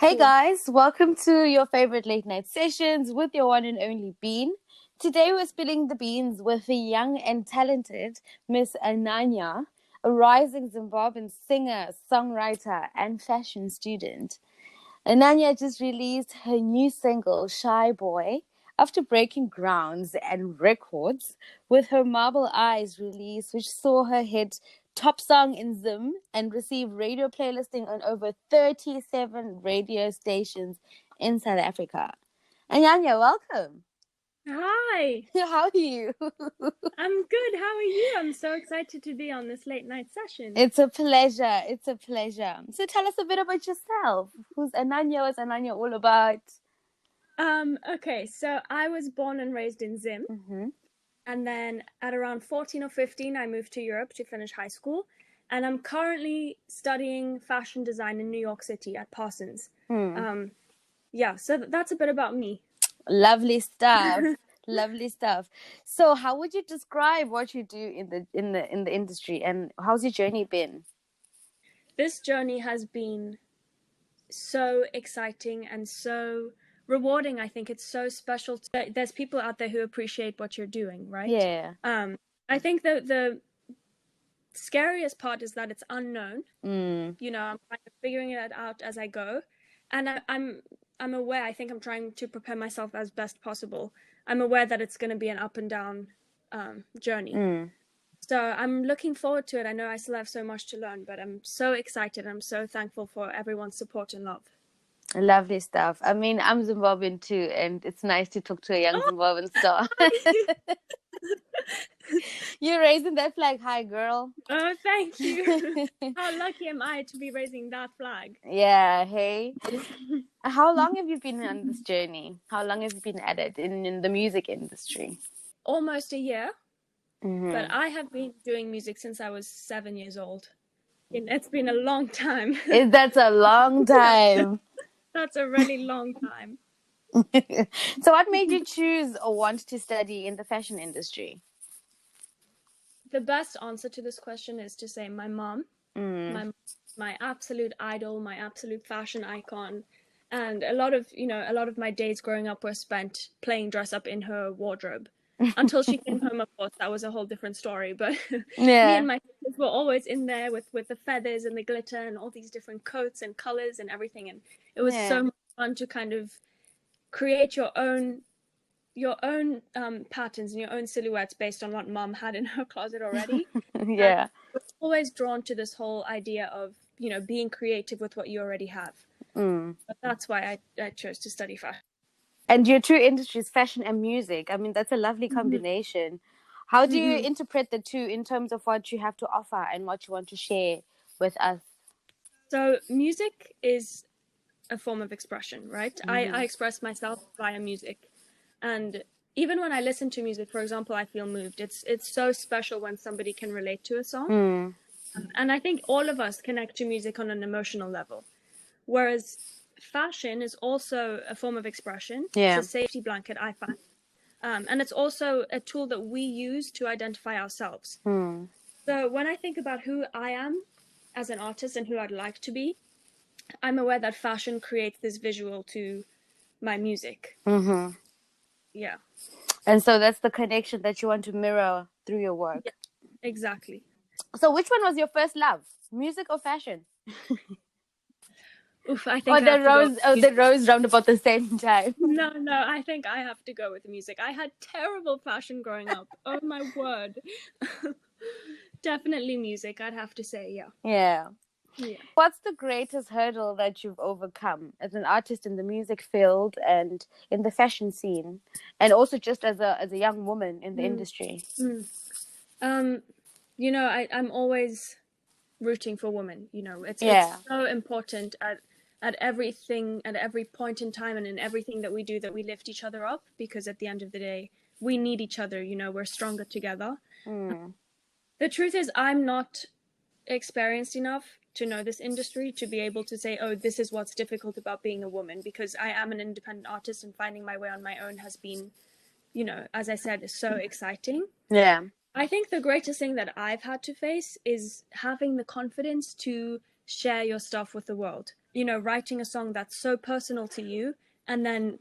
Hey Cool. guys, welcome to your favorite late night sessions with your one and only Bean. Today we're spilling the beans with the young and talented Miss Ananya, a rising Zimbabwean singer, songwriter, and fashion student. Ananya just released her new single, Shy Boy, after breaking grounds and records with her Marble Eyes release, which saw her hit top song in Zim and receive radio playlisting on over 37 radio stations in South Africa. Ananya, welcome. Hi, How are you? I'm good. How are you? I'm so excited to be on this late night session. It's a pleasure. It's a pleasure. So tell us a bit about yourself. Who's Ananya? What's Ananya all about? Okay, so I was born and raised in Zim, Mm-hmm. and then at around 14 or 15, I moved to Europe to finish high school, and I'm currently studying fashion design in New York City at Parsons. Hmm. Um, yeah, so that's a bit about me. Lovely stuff. Lovely stuff. So, how would you describe what you do in the industry, and how's your journey been? This journey has been so exciting and so rewarding. I think it's so special. There's people out there who appreciate what you're doing, right? Yeah. I think the scariest part is that it's unknown. Mm. I'm kind of figuring it out as I go, and I'm aware. I think I'm trying to prepare myself as best possible. I'm aware that it's going to be an up and down journey. Mm. So I'm looking forward to it. I know I still have so much to learn, but I'm so excited. I'm so thankful for everyone's support and love. Lovely stuff. I mean, I'm Zimbabwean too, and it's nice to talk to a young Oh, Zimbabwean star. You're raising that flag high, girl. oh, thank you. How lucky am I to be raising that flag? Yeah, hey. How long have you been on this journey? How long have you been at it in the music industry? Almost a year, but Mm-hmm. I have been doing music since I was 7 years old. It's been a long time. That's a long time. That's a really long time. So, what made you choose or want to study in the fashion industry? The best answer to this question is to say my mom. Mm. My absolute idol, my absolute fashion icon. And a lot of my days growing up were spent playing dress up in her wardrobe. Until she came home, of course, that was a whole different story. But me Yeah. and my sisters were always in there with the feathers and the glitter and all these different coats and colors and everything. And it was Yeah. so much fun to kind of create your own patterns and your own silhouettes based on what mom had in her closet already. And Yeah. I was always drawn to this whole idea of, being creative with what you already have. Mm. But that's why I chose to study fashion. And your two industries, fashion and music. I mean, that's a lovely Mm-hmm. combination. How do you Mm-hmm. interpret the two in terms of what you have to offer and what you want to share with us? So music is a form of expression, right? Mm-hmm. I express myself via music. And even when I listen to music, for example, I feel moved. It's so special when somebody can relate to a song. Mm. And I think all of us connect to music on an emotional level. Whereas fashion is also a form of expression. It's Yeah. a safety blanket, I find. And it's also a tool that we use to identify ourselves. Mm. So when I think about who I am as an artist and who I'd like to be, I'm aware that fashion creates this visual to my music. Mm-hmm. Yeah. And so that's the connection that you want to mirror through your Yeah, work. exactly. So which one was your first love? Music or fashion? Oof, I Or think I have to go with the music. rose round about the same time? No, I think I have to go with music. I had terrible fashion growing up. Oh my word. Definitely music, I'd have to say, yeah. Yeah. Yeah. What's the greatest hurdle that you've overcome as an artist in the music field and in the fashion scene, and also just as a young woman in the Mm, industry? mm. Um, I'm always rooting for women. It's Yeah. so important at everything, at every point in time, and in everything that we do, that we lift each other up, because at the end of the day, we need each other. We're stronger together. Mm. The truth is, I'm not experienced enough to know this industry to be able to say, oh, this is what's difficult about being a woman, because I am an independent artist, and finding my way on my own has been, as I said, so exciting. Yeah. I think the greatest thing that I've had to face is having the confidence to share your stuff with the world. writing a song that's so personal to you, and then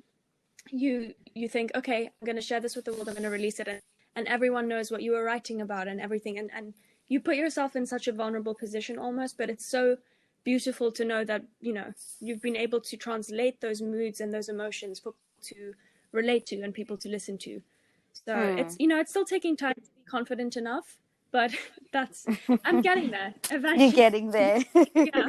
you think, okay, I'm going to share this with the world, I'm going to release it, and everyone knows what you were writing about and everything, and you put yourself in such a vulnerable position almost, but it's so beautiful to know that you've been able to translate those moods and those emotions for people to relate to and people to listen to. So it's it's still taking time to be confident enough, but I'm getting there eventually. You're getting there. Yeah.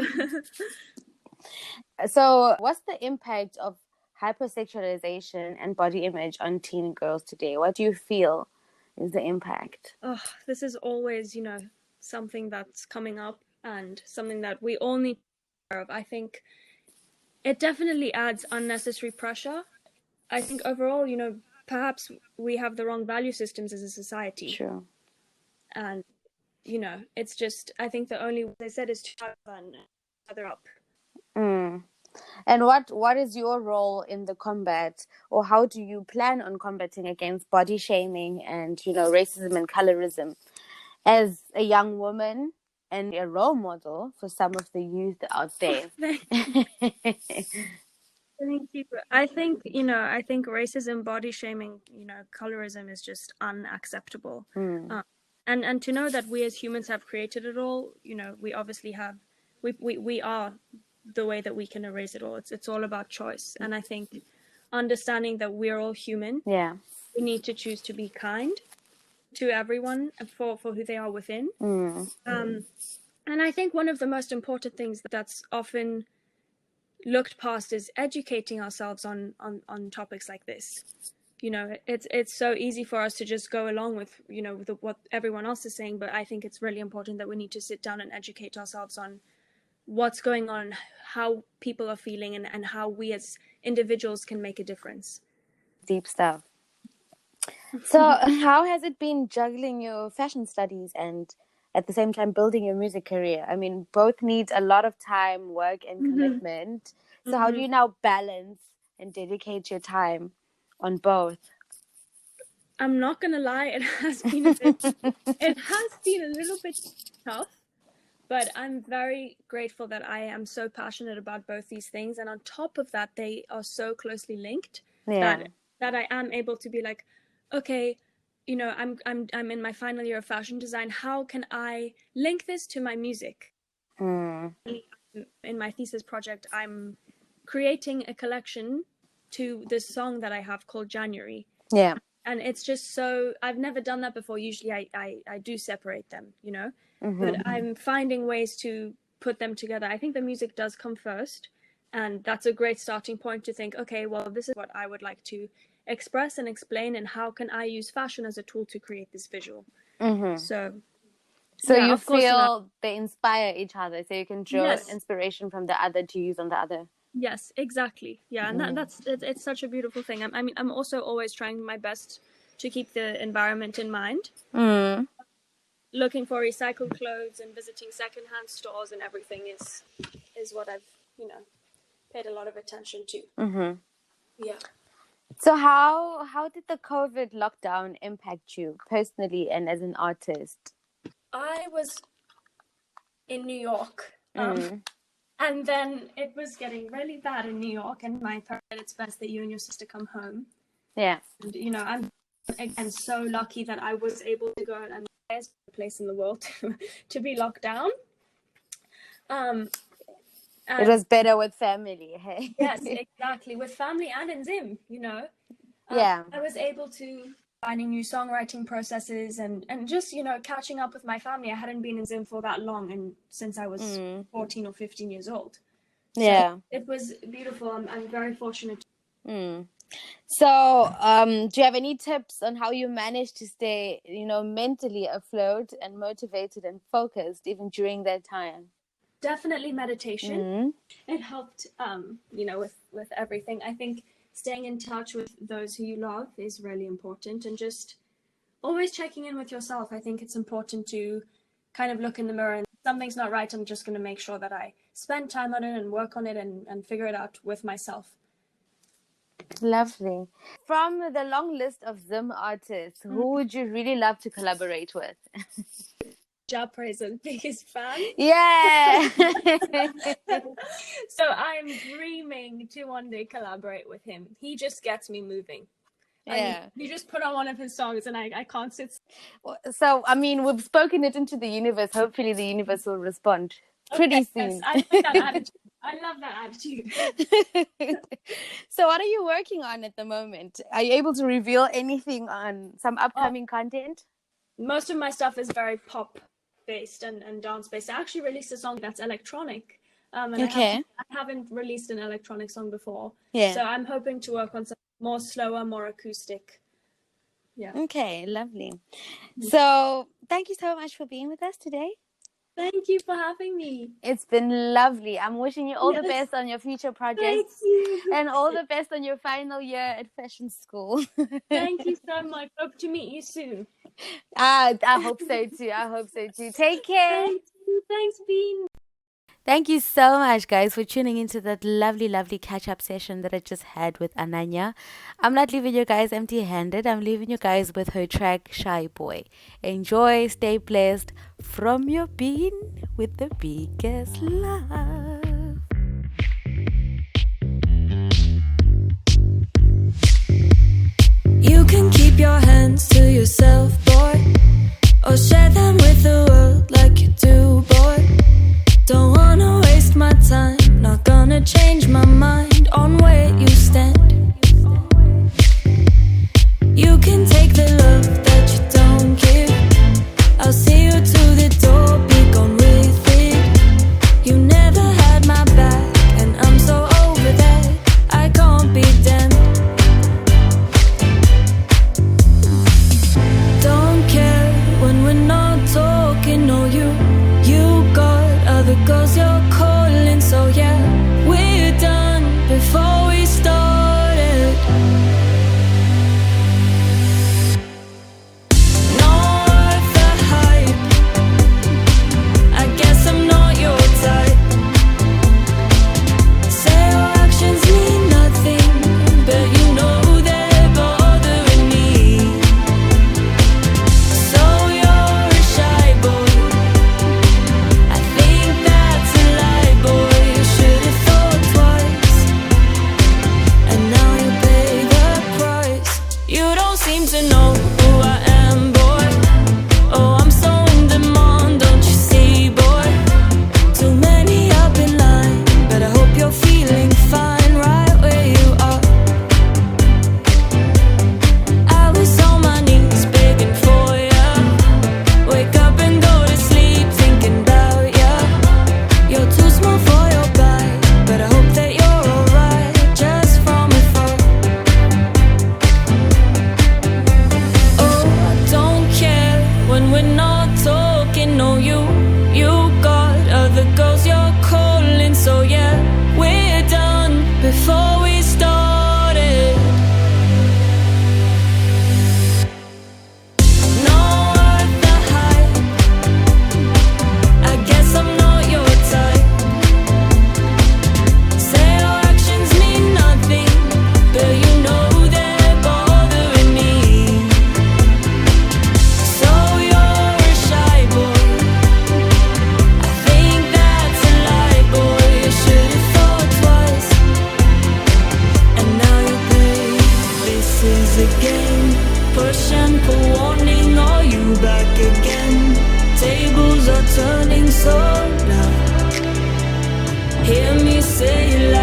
So what's the impact of hypersexualization and body image on teen girls today? What do you feel is the impact? Oh, this is always, something that's coming up and something that we all need to be aware of. I think it definitely adds unnecessary pressure. I think overall, perhaps we have the wrong value systems as a society. Sure. And, it's just, I think the only way they said is to have fun and other up. And what is your role in the combat, or how do you plan on combating against body shaming and, racism and colorism as a young woman and a role model for some of the youth out there? Thank you. I think, I think racism, body shaming, colorism is just unacceptable. And to know that we as humans have created it all, we obviously have, we are the way that we can erase it all. It's all about choice. And I think understanding that we're all human. Yeah. We need to choose to be kind to everyone for who they are within. And I think one of the most important things that's often looked past is educating ourselves on topics like this. It's so easy for us to just go along with with what everyone else is saying, but I think it's really important that we need to sit down and educate ourselves on what's going on, how people are feeling, and how we as individuals can make a difference. Deep stuff. So how has it been juggling your fashion studies and at the same time building your music career? I mean, both need a lot of time, work, and commitment. So how do you now balance and dedicate your time on both? I'm not gonna lie, it has been a little bit tough, but I'm very grateful that I am so passionate about both these things, and on top of that, they are so closely linked that I am able to be like, okay, I'm in my final year of fashion design. How can I link this to my music? In my thesis project, I'm creating a collection to this song that I have called January. Yeah. And it's just so, I've never done that before. Usually I do separate them, but I'm finding ways to put them together. I think the music does come first, and that's a great starting point to think, okay, well, this is what I would like to express and explain, and how can I use fashion as a tool to create this visual. So yeah, you feel they inspire each other, so you can draw inspiration from the other to use on the other. Yes, exactly. Yeah, and it's such a beautiful thing. I'm also always trying my best to keep the environment in mind. Looking for recycled clothes and visiting secondhand stores and everything is what I've paid a lot of attention to. Yeah. So how did the COVID lockdown impact you personally and as an artist? I was in New York. And then it was getting really bad in New York, and my parents said it's best that you and your sister come home. Yeah. And, I'm again so lucky that I was able to go, and there's a place in the world to be locked down. It was better with family, hey? Yes, exactly. With family and in Zim, Yeah. I was able to finding new songwriting processes and just, catching up with my family. I hadn't been in Zim for that long, and since I was 14 or 15 years old. So yeah. It was beautiful. I'm very fortunate. So, do you have any tips on how you managed to stay, mentally afloat and motivated and focused even during that time? Definitely meditation. It helped, with everything. I think staying in touch with those who you love is really important, and just always checking in with yourself. I think it's important to kind of look in the mirror and something's not right. I'm just going to make sure that I spend time on it and work on it and figure it out with myself. Lovely. From the long list of Zim artists, who would you really love to collaborate with? Job Praise's biggest fan. Yeah. So I'm dreaming to one day collaborate with him. He just gets me moving. I mean, Yeah. you just put on one of his songs and I can't sit. So, I mean, we've spoken it into the universe. Hopefully, the universe will respond pretty Okay, yes, soon. I like that attitude. I love that attitude. So, what are you working on at the moment? Are you able to reveal anything on some upcoming content? Most of my stuff is very pop based and dance based. I actually released a song that's electronic. And Okay. I haven't released an electronic song before. Yeah. So I'm hoping to work on some more slower, more acoustic. Yeah. Okay, lovely. So, thank you so much for being with us today. Thank you for having me. It's been lovely. I'm wishing you all the Yes. best on your future Thank projects you. and all the best on your final year at fashion school. Thank you so much. Hope to meet you soon. I hope so too. I hope so too. Take care. Thank you. Thanks, Bean. Thank you so much, guys, for tuning into that lovely, lovely catch up session that I just had with Ananya. I'm not leaving you guys empty handed. I'm leaving you guys with her track Shy Boy. Enjoy, stay blessed from your bean with the biggest love. You can keep your hands to yourself, boy, or share them with the world like you do, boy. Don't wanna waste my time, not gonna change my mind on where you stand. You can take the love that you don't give. I'll see you to the door, be gone with it. You never had my back, and I'm so over that. I can't be damned. Don't care when we're not talking, no, you got other girls you're calling, so yeah, we're done before we started. Not worth the hype, I guess I'm not your type. Say your actions mean nothing, but you know they're bothering me. So you're a shy boy, I think that's a lie, boy. You should have thought twice, and now you pay the price. You don't seem to know who I am, boy. Oh, I'm so in demand, don't you see, boy? Too many up in line, but I hope you're feeling fine right where you are. I was on my knees begging for ya. Wake up and go to sleep thinking about ya. You're too small for your bag, but I hope that you're alright just from afar. Oh, I don't care when we're not talking, no, you got other girls you're calling, so yeah, we're done before we started. Not worth the hype, I guess I'm not your type. Say your actions mean nothing, but you know they're bothering me. So you're a shy boy, I think that's a lie, boy. You should have thought twice, and now you pay. This is a game, push and pull, warning, are you back again? Tables are turning so now. Hear me say it